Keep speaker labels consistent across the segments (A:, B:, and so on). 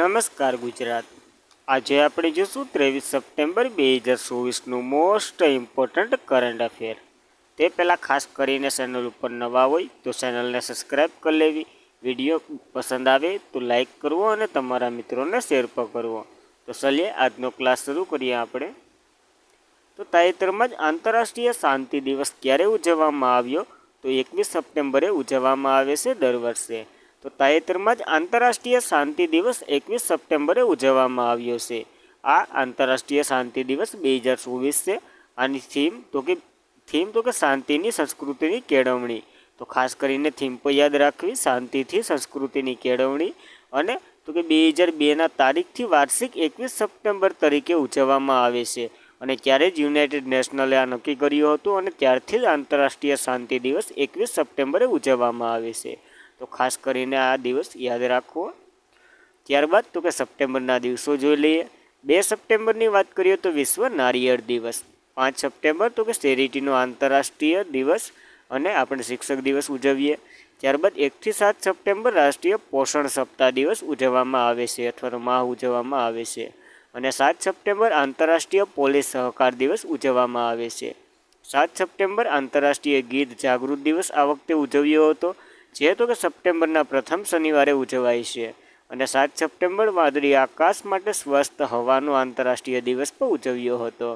A: નમસ્કાર ગુજરાત। આજે આપણે જોશું 23 સપ્ટેમ્બર 2024નું મોસ્ટ ઇમ્પોર્ટન્ટ કરંટ અફેર। તે પહેલાં ખાસ કરીને ચેનલ ઉપર નવા હોય તો ચેનલને સબસ્ક્રાઈબ કરી લેવી, વિડીયો પસંદ આવે તો લાઈક કરવો અને તમારા મિત્રોને શેર પણ કરવો। તો ચલીએ આજનો ક્લાસ શરૂ કરીએ આપણે। તો તાજેતરમાં જ આંતરરાષ્ટ્રીય શાંતિ દિવસ ક્યારે ઉજવવામાં આવ્યો? તો 21 સપ્ટેમ્બરે ઉજવવામાં આવે છે દર વર્ષે। તો તાજેતરમાં જ આંતરરાષ્ટ્રીય શાંતિ દિવસ 21 સપ્ટેમ્બરે ઉજવવામાં આવ્યો છે। આ આંતરરાષ્ટ્રીય શાંતિ દિવસ 2024 છે। આની થીમ તો કે શાંતિની સંસ્કૃતિની કેળવણી। તો ખાસ કરીને થીમ પર યાદ રાખવી, શાંતિથી સંસ્કૃતિની કેળવણી। અને તો કે 2002ના તારીખથી વાર્ષિક 21 સપ્ટેમ્બર તરીકે ઉજવવામાં આવે છે। અને ત્યારે જ યુનાઇટેડ નેશનલે આ નક્કી કર્યું હતું અને ત્યારથી જ આંતરરાષ્ટ્રીય શાંતિ દિવસ 21 સપ્ટેમ્બરે ઉજવવામાં આવે છે। તો ખાસ કરીને આ દિવસ યાદ રાખવો। ત્યારબાદ તો કે સપ્ટેમ્બરના દિવસો જોઈ લઈએ। 2 સપ્ટેમ્બરની વાત કરીએ તો વિશ્વ નારિયેળ દિવસ। 5 સપ્ટેમ્બર તો કે ચેરિટીનો આંતરરાષ્ટ્રીય દિવસ અને આપણે શિક્ષક દિવસ ઉજવીએ। ત્યારબાદ 1થી 7 સપ્ટેમ્બર રાષ્ટ્રીય પોષણ સપ્તાહ દિવસ ઉજવવામાં આવે છે અથવા તો માહ ઉજવવામાં આવે છે। અને 7 સપ્ટેમ્બર આંતરરાષ્ટ્રીય પોલીસ સહકાર દિવસ ઉજવવામાં આવે છે। 7 સપ્ટેમ્બર આંતરરાષ્ટ્રીય ગીત જાગૃત દિવસ આ વખતે ઉજવ્યો હતો, જે તો કે સપ્ટેમ્બરના પ્રથમ શનિવારે ઉજવાય છે। અને 7 સપ્ટેમ્બર વાદળી આકાશ માટે સ્વસ્થ હવાનો આંતરરાષ્ટ્રીય દિવસ પણ ઉજવ્યો હતો।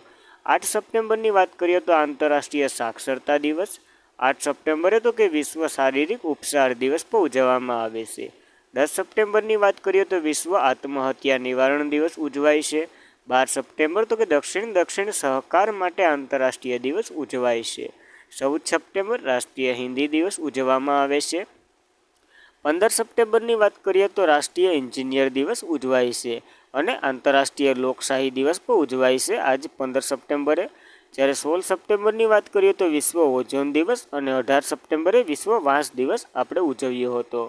A: 8 સપ્ટેમ્બરની વાત કરીએ તો આંતરરાષ્ટ્રીય સાક્ષરતા દિવસ। 8 સપ્ટેમ્બરે તો કે વિશ્વ શારીરિક ઉપચાર દિવસ પણ ઉજવવામાં આવે છે। 10 સપ્ટેમ્બરની વાત કરીએ તો વિશ્વ આત્મહત્યા નિવારણ દિવસ ઉજવાય છે। 12 સપ્ટેમ્બર તો કે દક્ષિણ સહકાર માટે આંતરરાષ્ટ્રીય દિવસ ઉજવાય છે। 14 સપ્ટેમ્બર રાષ્ટ્રીય હિન્દી દિવસ ઉજવવામાં આવે છે। 15 સપ્ટેમ્બરની વાત કરીએ તો રાષ્ટ્રીય એન્જિનિયર દિવસ ઉજવાય છે અને આંતરરાષ્ટ્રીય લોકશાહી દિવસ પણ ઉજવાય છે આજ 15 સપ્ટેમ્બરે। જ્યારે 16 સપ્ટેમ્બરની વાત કરીએ તો વિશ્વ ઓઝોન દિવસ અને 18 સપ્ટેમ્બરે વિશ્વ વાંસ દિવસ આપણે ઉજવ્યો હતો।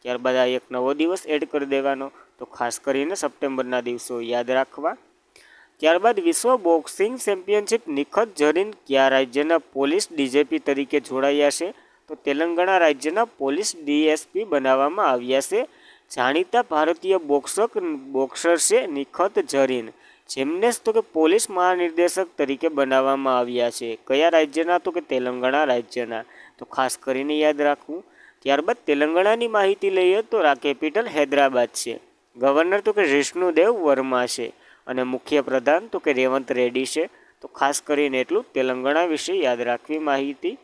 A: ત્યારબાદ આ એક નવો દિવસ એડ કરી દેવાનો, તો ખાસ કરીને સપ્ટેમ્બરના દિવસો યાદ રાખવા। ત્યારબાદ વિશ્વ બોક્સિંગ ચેમ્પિયનશિપ નિખત ઝરીન કયા રાજ્યના પોલીસ ડીજીપી તરીકે જોડાયા છે? તો તેલંગાણા રાજ્યના પોલીસ ડીએસપી બનાવવામાં આવ્યા છે। જાણીતા ભારતીય બોક્સર છે નિખત ઝરીન, જેમને તો કે પોલીસ મહાનિર્દેશક તરીકે બનાવવામાં આવ્યા છે। કયા રાજ્યના? તો કે તેલંગાણા રાજ્યના। તો ખાસ કરીને યાદ રાખવું। ત્યારબાદ તેલંગાણાની માહિતી લઈએ તો કેપિટલ હૈદરાબાદ છે। ગવર્નર તો કે જિષ્ણુદેવ વર્મા છે અને મુખ્ય પ્રધાન તો કે રેવંત રેડ્ડી છે। તો ખાસ કરીને એટલું તેલંગાણા વિશે યાદ રાખવી માહિતી।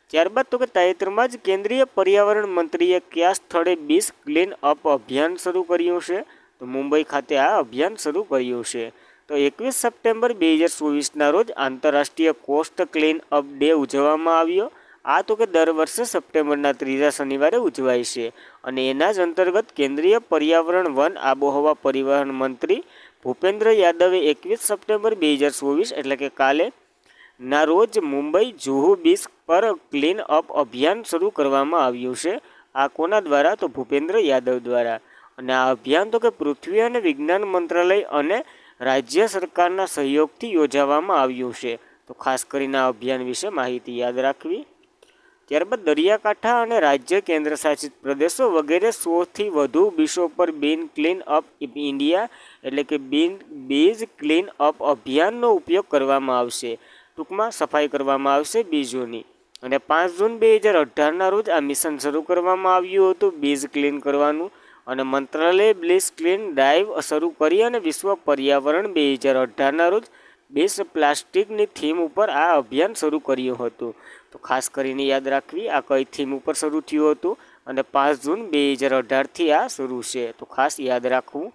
A: ત્યારબાદ તો કે તાજેતરમાં જ કેન્દ્રીય પર્યાવરણ મંત્રીએ કયા સ્થળે બીચ ક્લીન અપ અભિયાન શરૂ કર્યું છે? તો મુંબઈ ખાતે આ અભિયાન શરૂ કર્યું છે। તો 21 સપ્ટેમ્બર 2024ના રોજ આંતરરાષ્ટ્રીય કોસ્ટ ક્લીન અપ ડે ઉજવવામાં આવ્યો। આ તો કે દર વર્ષે સપ્ટેમ્બરના ત્રીજા શનિવારે ઉજવાય છે અને એના જ અંતર્ગત કેન્દ્રીય પર્યાવરણ, વન, આબોહવા, પરિવહન મંત્રી ભૂપેન્દ્ર યાદવે 21 સપ્ટેમ્બર 2024 એટલે કે કાલે ના રોજ મુંબઈ જુહુ બીચ પર ક્લીન અપ અભિયાન શરૂ કરવામાં આવ્યું છે। આ કોના દ્વારા? તો ભૂપેન્દ્ર યાદવ દ્વારા। અને આ અભિયાન તો કે પૃથ્વી અને વિજ્ઞાન મંત્રાલય અને રાજ્ય સરકારના સહયોગથી યોજવામાં આવ્યું છે। તો ખાસ કરીને આ અભિયાન વિશે માહિતી યાદ રાખવી। ત્યારબાદ દરિયાકાંઠા અને રાજ્ય કેન્દ્રશાસિત પ્રદેશો વગેરે 100થી વધુ બીચો પર બીન ક્લીન અપ ઇન્ડિયા એટલે કે બીચ ક્લીન અપ અભિયાનનો ઉપયોગ કરવામાં આવશે। ટૂંકમાં સફાઈ કરવામાં આવશે બીજોની। અને 5 જૂન 2018ના રોજ આ મિશન શરૂ કરવામાં આવ્યું હતું બીચ ક્લીન કરવાનું, અને મંત્રાલયે બીચ ક્લીન ડ્રાઈવ શરૂ કરી અને વિશ્વ પર્યાવરણ 2018ના રોજ બીચ પ્લાસ્ટિકની થીમ ઉપર આ અભિયાન શરૂ કર્યું હતું। તો ખાસ કરીને યાદ રાખવી આ કઈ થીમ ઉપર શરૂ થયું હતું અને 5 જૂન 2018થી આ શરૂ છે, તો ખાસ યાદ રાખવું।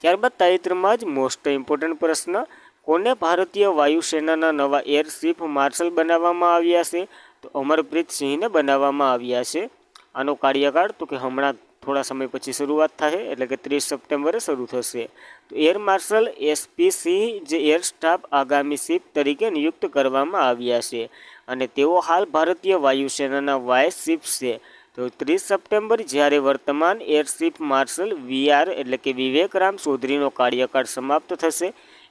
A: ત્યારબાદ તાજેતરમાં જ મોસ્ટ ઇમ્પોર્ટન્ટ પ્રશ્ન, કોને ભારતીય વાયુસેનાના નવા એર ચીફ માર્શલ બનાવવામાં આવ્યા છે? તો અમરપ્રીત સિંહને બનાવવામાં આવ્યા છે। આનો કાર્યકાળ તો કે હમણાં થોડા સમય પછી શરૂઆત થશે એટલે કે 30 સપ્ટેમ્બરે શરૂ થશે। તો એર માર્શલ એસપી સિંહ જે એર સ્ટાફ આગામી ચીફ તરીકે નિયુક્ત કરવામાં આવ્યા છે અને તેઓ હાલ ભારતીય વાયુસેનાના વાઇસ ચીફ છે। તો 30 સપ્ટેમ્બર જ્યારે વર્તમાન એર ચીફ માર્શલ વીઆર એટલે કે વિવેક રામ ચૌધરીનો કાર્યકાળ સમાપ્ત થશે,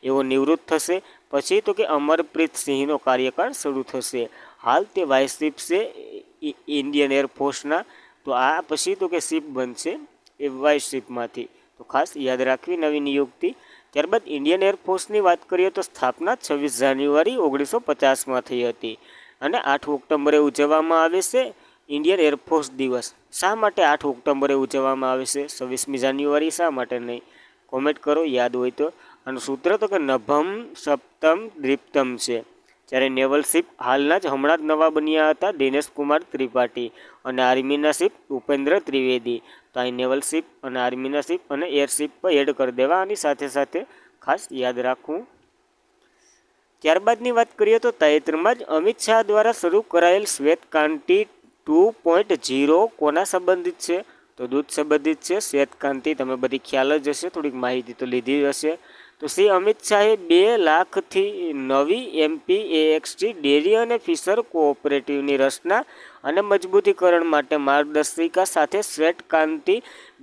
A: એવો નિવૃત્ત થશે, પછી તો કે અમરપ્રીત સિંહનો કાર્યકાળ શરૂ થશે। હાલ તે વાઇસ ચીફ છે ઇન્ડિયન એરફોર્સના। તો આ પછી તો કે ચીફ બનશે વાયરશિપમાંથી, તો ખાસ યાદ રાખવી નવી નિયુક્તિ. ત્યારબાદ ઇન્ડિયન એરફોર્સની વાત કરીએ તો સ્થાપના 26 જાન્યુઆરી 1950માં થઈ હતી અને 8 ઓક્ટોબરે ઉજવવામાં આવે છે ઇન્ડિયન એરફોર્સ દિવસ. શા માટે 8 ઓક્ટોબરે ઉજવવામાં આવે છે, 26મી જાન્યુઆરી શા માટે નહીં? કોમેન્ટ કરો યાદ હોય તો. આનું સૂત્ર તો કે નભમ સપ્તમ દ્વિપ્તમ છે. જ્યારે નેવલ શિપ હાલના જ હમણાં જ નવા બન્યા હતા દિનેશ કુમાર ત્રિપાઠી, અને આર્મીના શિપ ઉપેન્દ્ર ત્રિવેદી. તો અહીં નેવલ શિપ અને આર્મીના શિપ અને એરશિપ પર એડ કરી દેવા, આની સાથે સાથે ખાસ યાદ રાખવું. ત્યારબાદની વાત કરીએ તો તાજેતરમાં જ અમિત શાહ દ્વારા શરૂ કરાયેલ શ્વેત ક્રાંતિ 2.0 કોના સંબંધિત છે? તો દૂધ સંબંધિત છે. શ્વેત ક્રાંતિ તમે બધી ખ્યાલ જ હશે, થોડીક માહિતી તો લીધી હશે. તો શ્રી અમિત શાહે 2 લાખથી નવી MPAXT ડેરી અને ફિશર કોઓપરેટિવની રચના અને મજબૂતીકરણ માટે માર્ગદર્શિકા સાથે શ્વેત ક્રાંતિ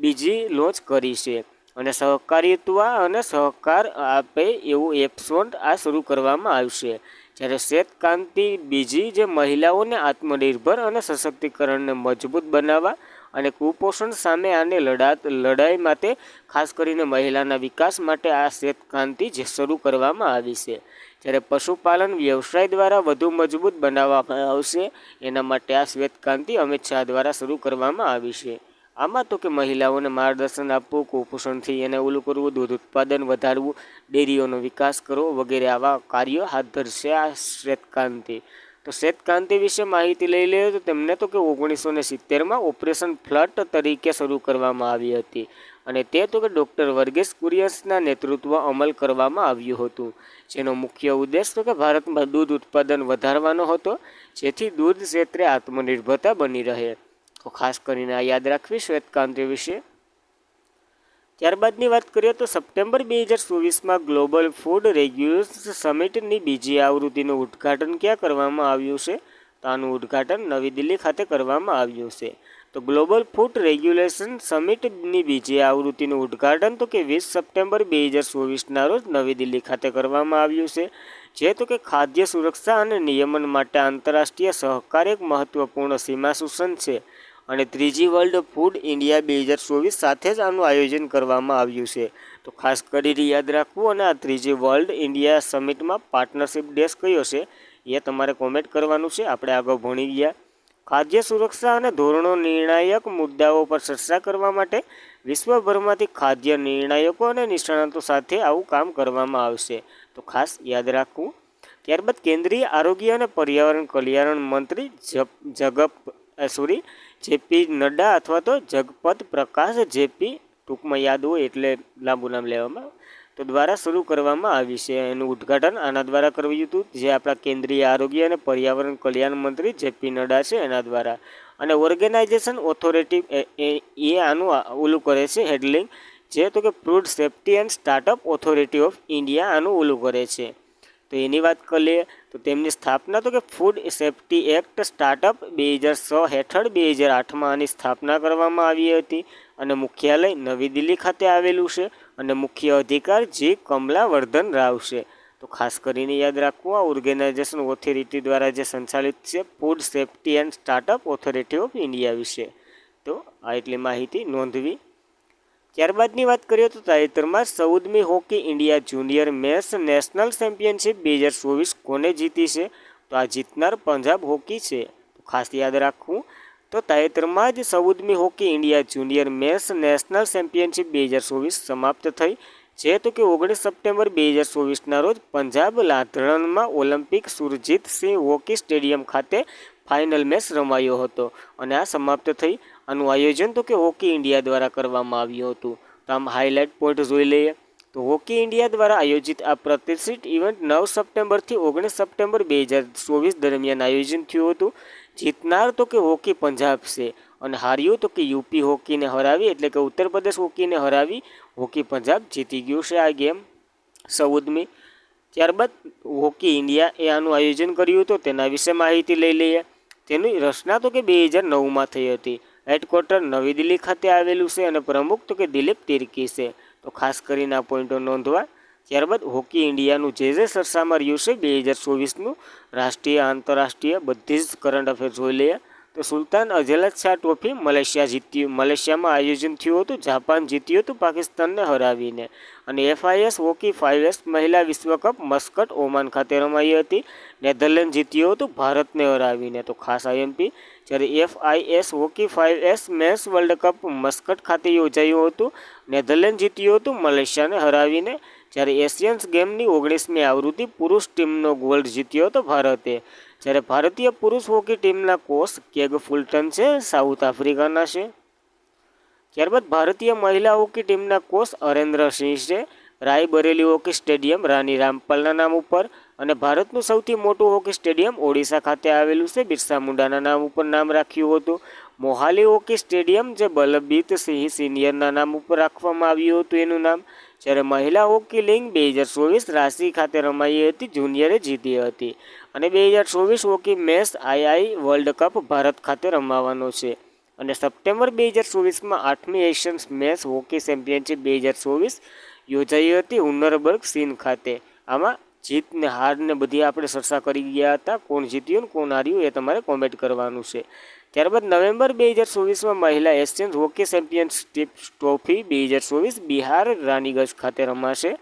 A: બીજી લોન્ચ કરી છે. અને સહકારિત્વ અને સહકાર આપે એવું એપ્સોન્ટ આ શરૂ કરવામાં આવશે. જ્યારે શ્વેત ક્રાંતિ બીજી જે મહિલાઓને આત્મનિર્ભર અને સશક્તિકરણને મજબૂત બનાવવા અને કુપોષણ સામે આને લડાઈ માટે ખાસ કરીને મહિલાના વિકાસ માટે આ શ્વેત ક્રાંતિ જે શરૂ કરવામાં આવી છે. જ્યારે પશુપાલન વ્યવસાય દ્વારા વધુ મજબૂત બનાવવામાં આવશે, એના માટે આ શ્વેત ક્રાંતિ અમિત શાહ દ્વારા શરૂ કરવામાં આવી છે. આમાં તો કે મહિલાઓને માર્ગદર્શન આપવું, કુપોષણથી એને ઓલું કરવું, દૂધ ઉત્પાદન વધારવું, ડેરીઓનો વિકાસ કરવો વગેરે આવા કાર્યો હાથ ધરશે આ શ્વેત ક્રાંતિ. તો શ્વેત ક્રાંતિ વિશે માહિતી લઈ લઈએ તો તેમને તો કે 1970માં ઓપરેશન ફ્લડ તરીકે શરૂ કરવામાં આવી હતી, અને તે તો કે ડૉક્ટર વર્ગીસ કુરિયન્સના નેતૃત્વ અમલ કરવામાં આવ્યું હતું. જેનો મુખ્ય ઉદ્દેશ તો કે ભારતમાં દૂધ ઉત્પાદન વધારવાનો હતો, જેથી દૂધ ક્ષેત્રે આત્મનિર્ભરતા બની રહે. તો ખાસ કરીને આ યાદ રાખવી શ્વેત ક્રાંતિ વિશે. ત્યારબાદની વાત કરીએ તો સપ્ટેમ્બર 2024માં ગ્લોબલ ફૂડ રેગ્યુલેશન સમિટની બીજી આવૃત્તિનું ઉદ્ઘાટન ક્યાં કરવામાં આવ્યું છે? તો આનું ઉદ્ઘાટન નવી દિલ્હી ખાતે કરવામાં આવ્યું છે. તો ગ્લોબલ ફૂડ રેગ્યુલેશન સમિટની બીજી આવૃત્તિનું ઉદ્ઘાટન તો કે 20 સપ્ટેમ્બર 2024ના રોજ નવી દિલ્હી ખાતે કરવામાં આવ્યું છે. જે તો કે ખાદ્ય સુરક્ષા અને નિયમન માટે આંતરરાષ્ટ્રીય સહકાર એક મહત્વપૂર્ણ સીમાસૂચન છે, અને ત્રીજી વર્લ્ડ ફૂડ ઇન્ડિયા 2024 સાથે જ આનું આયોજન કરવામાં આવ્યું છે. તો ખાસ કરીને યાદ રાખવું. અને આ ત્રીજી વર્લ્ડ ઇન્ડિયા સમિટમાં પાર્ટનરશિપ દેશ કયો છે એ તમારે કોમેન્ટ કરવાનું છે. આપણે આગળ ભણી ગયા. ખાદ્ય સુરક્ષા અને ધોરણો નિર્ણાયક મુદ્દાઓ પર ચર્ચા કરવા માટે વિશ્વભરમાંથી ખાદ્ય નિર્ણાયકો અને નિષ્ણાતો સાથે આવું કામ કરવામાં આવશે. તો ખાસ યાદ રાખવું. ત્યારબાદ કેન્દ્રીય આરોગ્ય અને પર્યાવરણ કલ્યાણ મંત્રી જેપી નડ્ડા અથવા તો જગપત પ્રકાશ જેપી, ટૂંકમાં યાદ હોય એટલે લાંબુ નામ લેવામાં, તો દ્વારા શરૂ કરવામાં આવી છે. એનું ઉદ્ઘાટન આના દ્વારા કર્યું હતું, જે આપણા કેન્દ્રીય આરોગ્ય અને પર્યાવરણ કલ્યાણ મંત્રી જેપી નડ્ડા છે એના દ્વારા. અને ઓર્ગેનાઇઝેશન ઓથોરિટી એ આનું ઓલું કરે છે હેડલિંગ, જે તો કે food safety and startup authority of India આનું ઓલું કરે છે. તો એની વાત કરીએ તો તેમની સ્થાપના તો કે ફૂડ સેફ્ટી એક્ટ સ્ટાર્ટઅપ 2006 હેઠળ 2008માં આની સ્થાપના કરવામાં આવી હતી, અને મુખ્યાલય નવી દિલ્હી ખાતે આવેલું છે, અને મુખ્ય અધિકાર જી કમલાવર્ધન રાવ છે. તો ખાસ કરીને યાદ રાખવું, આ ઓર્ગેનાઇઝેશન ઓથોરિટી દ્વારા જે સંચાલિત છે food safety and startup authority of India વિશે. તો આ એટલી માહિતી નોંધવી. ત્યારબાદની વાત કરીએ તો તાજેતરમાં 14મી hockey India junior men's national championship 2024 કોને જીતી છે? તો આ જીતનાર પંજાબ હોકી છે. તો ખાસ યાદ રાખવું. તો તાજેતરમાં જ 14મી hockey India junior men's national championship 2024 સમાપ્ત થઈ, જે તો કે 19 સપ્ટેમ્બર 2024ના રોજ પંજાબ લાધરણમાં ઓલિમ્પિક સુરજીત સિંહ હોકી સ્ટેડિયમ ખાતે ફાઇનલ મેચ રમાયો હતો, અને આ સમાપ્ત થઈ. આનું આયોજન તો કે હોકી ઇન્ડિયા દ્વારા કરવામાં આવ્યું હતું. તો આમ હાઇલાઇટ પોઈન્ટ જોઈ લઈએ તો હોકી ઇન્ડિયા દ્વારા આયોજિત આ પ્રતિષ્ઠિત ઇવેન્ટ 9 સપ્ટેમ્બરથી 19 સપ્ટેમ્બર 2024 દરમિયાન આયોજન થયું હતું. જીતનાર તો કે હોકી પંજાબ છે, અને હાર્યું તો કે યુપી હોકીને હરાવી, એટલે કે ઉત્તર પ્રદેશ હોકીને હરાવી હોકી પંજાબ જીતી ગયું છે આ ગેમ 14મી. ત્યારબાદ હોકી ઇન્ડિયા એ આનું આયોજન કર્યું હતું, તેના વિશે માહિતી લઈ લઈએ. તેની રચના તો કે 2009માં થઈ હતી. હેડક્વાર્ટર નવી દિલ્હી ખાતે આવેલું છે, અને પ્રમુખ તો કે દિલીપ તિર્કી છે. તો ખાસ કરીને આ પોઈન્ટો નોંધવા. ત્યારબાદ હોકી ઇન્ડિયાનું જે ચર્ચામાં રહ્યું છે 2024નું રાષ્ટ્રીય આંતરરાષ્ટ્રીય બધી જ કરંટ અફેર જોઈ લઈએ. તો તો સુલતાન અઝલત શાહ ટ્રોફી મલેશિયામાં આયોજન થયું હતું. જાપાન જીત્યું હતું પાકિસ્તાનને હરાવીને. અને FIS હોકી 5S મહિલા વિશ્વકપ મસ્કટ ઓમાન ખાતે રમાઈ હતી. નેધરલેન્ડ જીત્યું હતું ભારતને હરાવીને. તો ખાસ IMP. જ્યારે FIS hockey 5S men's world cup Muscat ખાતે યોજાયું હતું. નેધરલેન્ડ જીત્યું હતું મલેશિયાને હરાવીને. જ્યારે એશિયન્સ ગેમની 19મી આવૃત્તિ પુરુષ ટીમનો ગોલ્ડ જીત્યો હતો ભારતે. જ્યારે ભારતીય પુરુષ હોકી ટીમના કોચ કેગ ફુલટન છે સાઉથ આફ્રિકાના છે. ત્યારબાદ ભારતીય મહિલા હોકી ટીમના કોચ અરેન્દ્ર સિંહ છે રાયબરેલી હોકી સ્ટેડિયમ રાની રામપાલના નામ ઉપર. અને ભારતનું સૌથી મોટું હોકી સ્ટેડિયમ ઓડિશા ખાતે આવેલું છે બિરસા મુંડાના નામ ઉપર નામ રાખ્યું હતું. મોહાલી હોકી સ્ટેડિયમ જે બલબીર સિંહ સિનિયરના નામ ઉપર રાખવામાં આવ્યું હતું એનું નામ. જ્યારે મહિલા હોકી લીગ 2024 રાંચી ખાતે રમાઈ હતી. જુનિયરે જીતી હતી. અને 2024 hockey match II world cup Bharat ખાતે રમાવાનો છે. અને સપ્ટેમ્બર 2024માં 8મી એશિયન મેચ હોકી ચેમ્પિયનશિપ 2024 યોજાઈ હતી હુન્નરબર્ગ ચીન ખાતે. આમાં જીત ને હાર ને બધી આપણે ચર્ચા કરી ગયા હતા. કોણ જીત્યું ને કોણ હાર્યું એ તમારે કોમેન્ટ કરવાનું છે. ત્યારબાદ નવેમ્બર 2024માં મહિલા Asian hockey championship trophy 2024 Bihar Raniganj ખાતે રમાશે.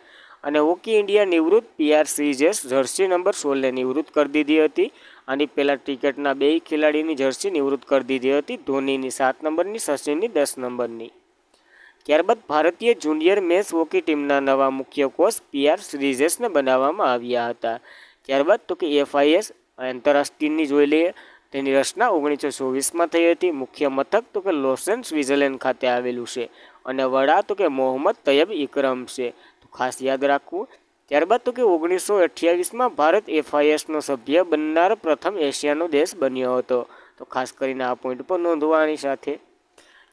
A: અને હોકી ઇન્ડિયા નિવૃત્ત PR શ્રીજેશ જર્સી નંબર 16ને નિવૃત્ત કરી દીધી હતી. આની પહેલાં ક્રિકેટના 2 ખેલાડીની જર્સી નિવૃત્ત કરી દીધી હતી. ધોનીની 7 નંબરની, સચિનની 10 નંબરની. ત્યારબાદ ભારતીય જુનિયર મેન્સ હોકી ટીમના નવા મુખ્ય કોચ PR શ્રીજેશને બનાવવામાં આવ્યા હતા. ત્યારબાદ તો કે FIS આંતરરાષ્ટ્રીયની જોઈ લઈએ. તેની રચના 1924માં થઈ હતી. મુખ્ય મથક તો કે લોસેન સ્વિટ્ઝરલેન્ડ ખાતે આવેલું છે. અને વડા તો કે મોહમ્મદ તૈયબ ઇકરમ છે. તો ખાસ યાદ રાખવું. ત્યારબાદ તો કે 1928માં ભારત FISનો સભ્ય બનનાર પ્રથમ એશિયાનો દેશ બન્યો હતો. તો ખાસ કરીને આ પોઈન્ટ પર નોંધવાની સાથે.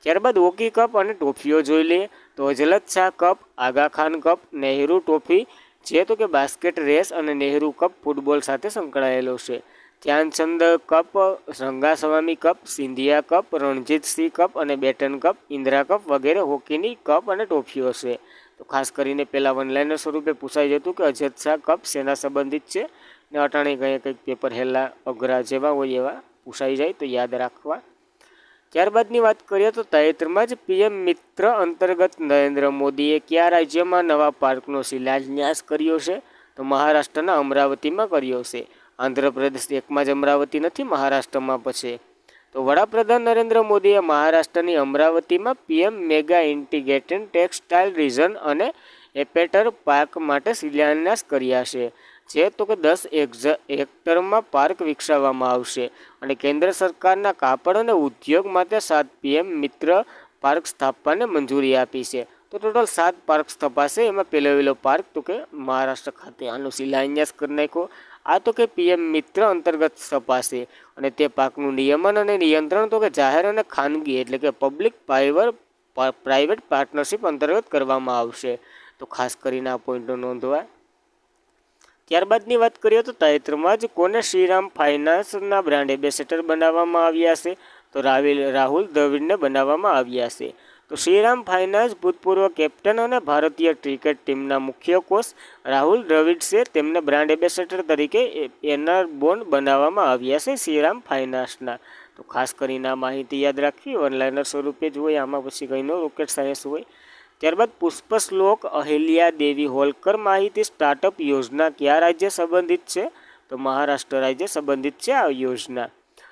A: ત્યારબાદ હોકી કપ અને ટ્રોફીઓ જોઈ લઈએ. તો અઝલત શાહ કપ, આગા ખાન કપ, નહેરુ ટ્રોફી જે તો કે બાસ્કેટ રેસ અને નહેરુ કપ ફૂટબોલ સાથે સંકળાયેલો છે. Dhyanchand cup, Rangaswamy cup, Scindia cup, Ranjitsinh cup અને બેટન કપ, ઇન્દિરા કપ વગેરે હોકીની કપ અને ટ્રોફીઓ છે. તો ખાસ કરીને પહેલાં વનલાઇનર સ્વરૂપે પૂછાઈ જતું કે અઝલત શાહ કપ શેના સંબંધિત છે. ને અટાણે કંઈક પેપર હેલા અઘરા જેવા હોય એવા પૂછાઈ જાય તો યાદ રાખવા. ત્યારબાદની વાત કરીએ તો તાજેતરમાં જ PM મિત્ર અંતર્ગત નરેન્દ્ર મોદીએ કયા રાજ્યમાં નવા પાર્કનો શિલાન્યાસ કર્યો છે. તો મહારાષ્ટ્રના અમરાવતીમાં કર્યો છે. આંધ્રપ્રદેશ એકમાં જ અમરાવતી નથી, મહારાષ્ટ્રમાં પછી. તો વડાપ્રધાન નરેન્દ્ર મોદીએ મહારાષ્ટ્રની અમરાવતીમાં PM mega integrated textile region અને એપેટર પાર્ક માટે શિલાન્યાસ કર્યા છે. જે તો કે 10 હેક્ટરમાં પાર્ક વિકસાવવામાં આવશે. અને કેન્દ્ર સરકારના કાપડ અને ઉદ્યોગ માટે 7 PM મિત્ર પાર્ક સ્થાપવાને મંજૂરી આપી છે. તો ટોટલ 7 પાર્ક સ્થપાશે. એમાં પહેલો પાર્ક તો કે મહારાષ્ટ્ર ખાતે આનો શિલાન્યાસ કરી નાખ્યો. આ તો કે PM મિત્ર અંતર્ગત સ્થપાશે. અને તે પાર્કનું નિયમન અને નિયંત્રણ તો કે જાહેર અને ખાનગી એટલે કે પબ્લિક પ્રાઇવેટ પાર્ટનરશિપ અંતર્ગત કરવામાં આવશે. તો ખાસ કરીને આ પોઈન્ટો નોંધવા. ત્યારબાદની વાત કરીએ તો તાજેતરમાં જ કોને શ્રીરામ ફાઇનાન્સના બ્રાન્ડ એમ્બેસેડર બનાવવામાં આવ્યા છે. તો રાહુલ દ્રવિડને બનાવવામાં આવ્યા છે. તો શ્રીરામ ફાઇનાન્સ ભૂતપૂર્વ કેપ્ટન અને ભારતીય ક્રિકેટ ટીમના મુખ્ય કોચ રાહુલ દ્રવિડ છે. તેમને બ્રાન્ડ એમ્બેસેડર તરીકે એરબોર્ન બનાવવામાં આવ્યા છે શ્રીરામ ફાઇનાન્સના. તો ખાસ કરીને આ માહિતી યાદ રાખવી. વનલાઇનર સ્વરૂપે જ હોય, આમાં પછી કંઈનો રોકેટ સાયન્સ હોય. ત્યારબાદ પુષ્પશ્લોક અહિલ્યા દેવી હોલકર માહિતી સ્ટાર્ટઅપ યોજના કયા રાજ્ય સંબંધિત છે. તો મહારાષ્ટ્ર રાજ્ય સંબંધિત છે આ યોજના.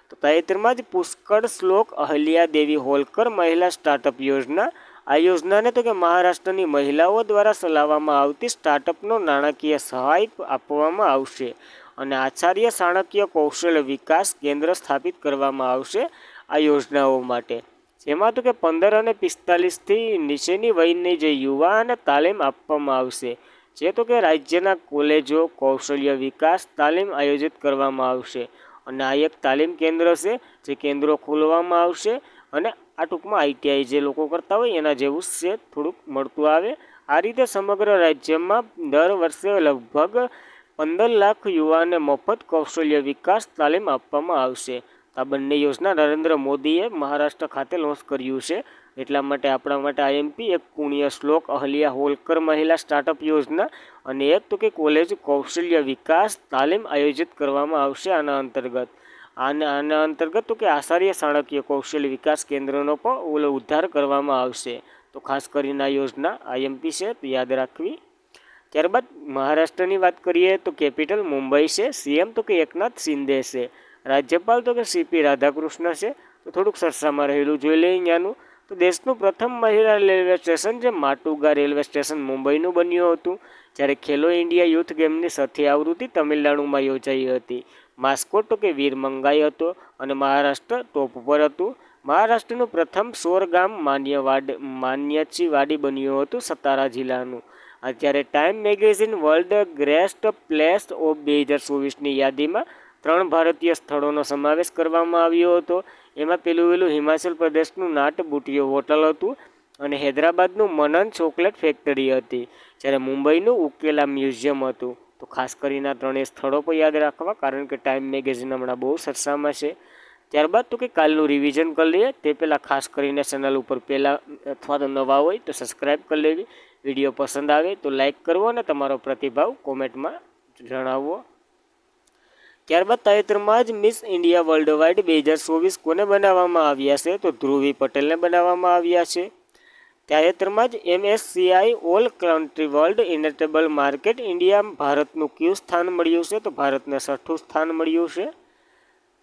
A: તો તાજેતરમાં જ પુષ્કળ શ્લોક અહિલ્યા દેવી હોલકર મહિલા સ્ટાર્ટઅપ યોજના. આ યોજનાને તો કે મહારાષ્ટ્રની મહિલાઓ દ્વારા ચલાવવામાં આવતી સ્ટાર્ટઅપનો નાણાકીય સહાય આપવામાં આવશે. અને આચાર્ય ચાણક્ય કૌશલ્ય વિકાસ કેન્દ્ર સ્થાપિત કરવામાં આવશે આ યોજનાઓ માટે. જેમાં તો કે 15 અને 45થી નીચેની વયની જે યુવા અને તાલીમ આપવામાં આવશે. જે તો કે રાજ્યના કોલેજો કૌશલ્ય વિકાસ તાલીમ આયોજિત કરવામાં આવશે. અને આ એક તાલીમ કેન્દ્ર છે જે કેન્દ્રો ખોલવામાં આવશે. અને આ ટૂંકમાં ITI જે લોકો કરતા હોય એના જેવું છે, થોડુંક મળતું આવે. આ રીતે સમગ્ર રાજ્યમાં દર વર્ષે લગભગ 15 લાખ યુવાને મફત કૌશલ્ય વિકાસ તાલીમ આપવામાં આવશે. આ બંને યોજના નરેન્દ્ર મોદીએ મહારાષ્ટ્ર ખાતે લોન્ચ કર્યું છે. એટલા માટે આપણા માટે IMP એક પુણ્ય શ્લોક અહિલ્યા હોલકર મહિલા સ્ટાર્ટઅપ યોજના અને એક તો કે કોલેજ કૌશલ્ય વિકાસ તાલીમ આયોજિત કરવામાં આવશે આના અંતર્ગત. આના અંતર્ગત તો કે આચાર્ય ચાણક્ય કૌશલ્ય વિકાસ કેન્દ્રનો પણ ઉદ્ધાર કરવામાં આવશે. તો ખાસ કરીને આ યોજના IMP છે, તો યાદ રાખવી. ત્યારબાદ મહારાષ્ટ્રની વાત કરીએ તો કેપિટલ મુંબઈ છે. CM તો કે એકનાથ શિંદે છે. રાજ્યપાલ તો કે CP રાધાકૃષ્ણ છે. તો થોડુંક સરસામાં રહેલું જોઈ લઈએ અહીંયાનું. તો દેશનું પ્રથમ મહિલા રેલવે સ્ટેશન જે માટુગા રેલવે સ્ટેશન મુંબઈનું બન્યું હતું. જ્યારે ખેલો ઇન્ડિયા યુથ ગેમની 6ઠી આવૃત્તિ તમિલનાડુમાં યોજાઈ હતી. માસ્કોટ તો કે વીર મંગાઈ હતો અને મહારાષ્ટ્ર ટોપ ઉપર હતું. મહારાષ્ટ્રનું પ્રથમ સૌર ગામ માન્યચીવાડી બન્યું હતું સતારા જિલ્લાનું. અત્યારે Time magazine world greatest place of 2024ની યાદીમાં 3 ભારતીય સ્થળોનો સમાવેશ કરવામાં આવ્યો હતો. એમાં પેલું હિમાચલ પ્રદેશનું નાટ બુટિયો હોટલ હતું અને હૈદરાબાદનું મનન ચોકલેટ ફેક્ટરી હતી. જ્યારે મુંબઈનું ઉકેલા મ્યુઝિયમ હતું. તો ખાસ કરીને 3 સ્થળો પર યાદ રાખવા, કારણ કે ટાઈમ મેગેઝિન હમણાં બહુ સરસામાં છે. ત્યારબાદ તો કે કાલનું રિવિઝન કરી લઈએ. તે પહેલાં ખાસ કરીને ચેનલ ઉપર પહેલાં અથવા તો નવા હોય તો સબસ્ક્રાઈબ કરી લેવી. વિડીયો પસંદ આવે તો લાઈક કરવો અને તમારો પ્રતિભાવ કોમેન્ટમાં જણાવવો. ત્યારબાદ તાજેતરમાં જ મિસ ઇન્ડિયા વર્લ્ડ વાઇડ 2024 કોને બનાવવામાં આવ્યા છે? તો ધ્રુવી પટેલને બનાવવામાં આવ્યા છે. તાજેતરમાં જ MSCI all country world international market India ભારતનું કયું સ્થાન મળ્યું છે? તો ભારતને 6ઠું સ્થાન મળ્યું છે.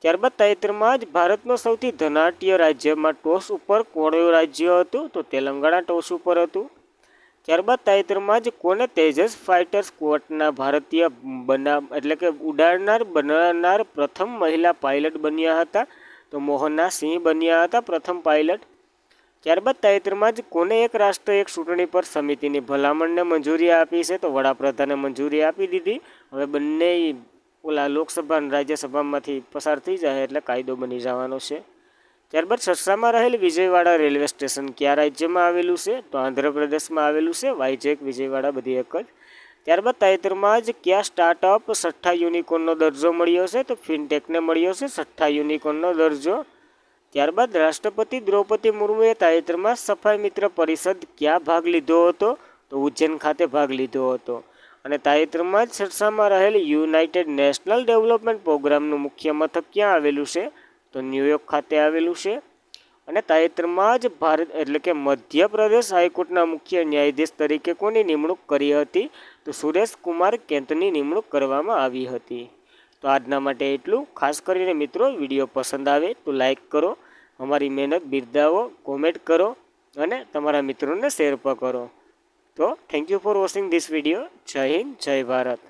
A: ત્યારબાદ તાજેતરમાં જ ભારતનું સૌથી ધનાઢ્ય રાજ્યમાં ટોચ ઉપર કયું રાજ્ય હતું? તો તેલંગાણા ટોચ ઉપર હતું. ત્યારબાદ તાજેતરમાં જ કોને તેજસ ફાઇટર સ્ક્વોડના ભારતીય બનાવનાર પ્રથમ મહિલા પાયલટ બન્યા હતા? તો મોહના સિંહ બન્યા હતા પ્રથમ પાયલટ. ત્યારબાદ તાજેતરમાં જ કોને એક રાષ્ટ્ર એક ચૂંટણી પર સમિતિની ભલામણને મંજૂરી આપી છે? તો વડાપ્રધાને મંજૂરી આપી દીધી. હવે બંને લોકસભા અને રાજ્યસભામાંથી પસાર થઈ જાય એટલે કાયદો બની જવાનો છે. ત્યારબાદ સરસામાં રહેલ વિજયવાડા રેલવે સ્ટેશન કયા રાજ્યમાં આવેલું છે? તો આંધ્રપ્રદેશમાં આવેલું છે. વાઇજેક વિજયવાડા બધી એક જ. ત્યારબાદ તાજેતરમાં જ કયા સ્ટાર્ટઅપ 6ઠ્ઠા યુનિકોર્નનો દરજ્જો મળ્યો છે? તો ફિનટેકને મળ્યો છે 6ઠ્ઠા યુનિકોર્નનો દરજ્જો. ત્યારબાદ રાષ્ટ્રપતિ દ્રૌપદી મુર્મુએ તાજેતરમાં સફાઈ મિત્ર પરિષદ ક્યાં ભાગ લીધો હતો? તો ઉજ્જૈન ખાતે ભાગ લીધો હતો. અને તાજેતરમાં જ સરસામાં રહેલ યુનાઇટેડ નેશનલ ડેવલપમેન્ટ પ્રોગ્રામનું મુખ્ય મથક ક્યાં આવેલું છે? તો ન્યુયોર્ક ખાતે આવેલું છે. અને તાજેતરમાં જ મધ્યપ્રદેશ હાઈકોર્ટના મુખ્ય ન્યાયાધીશ તરીકે કોની નિમણૂક કરી હતી? તો સુરેશ કુમાર કેંતની નિમણૂક કરવામાં આવી હતી. તો આજના માટે એટલું. ખાસ કરીને મિત્રો વિડીયો પસંદ આવે તો લાઈક કરો, અમારી મહેનત બિરદાવો, કોમેન્ટ કરો અને તમારા મિત્રોને શેર પણ કરો. તો thank you for watching this video. જય હિન્દ, જય ભારત.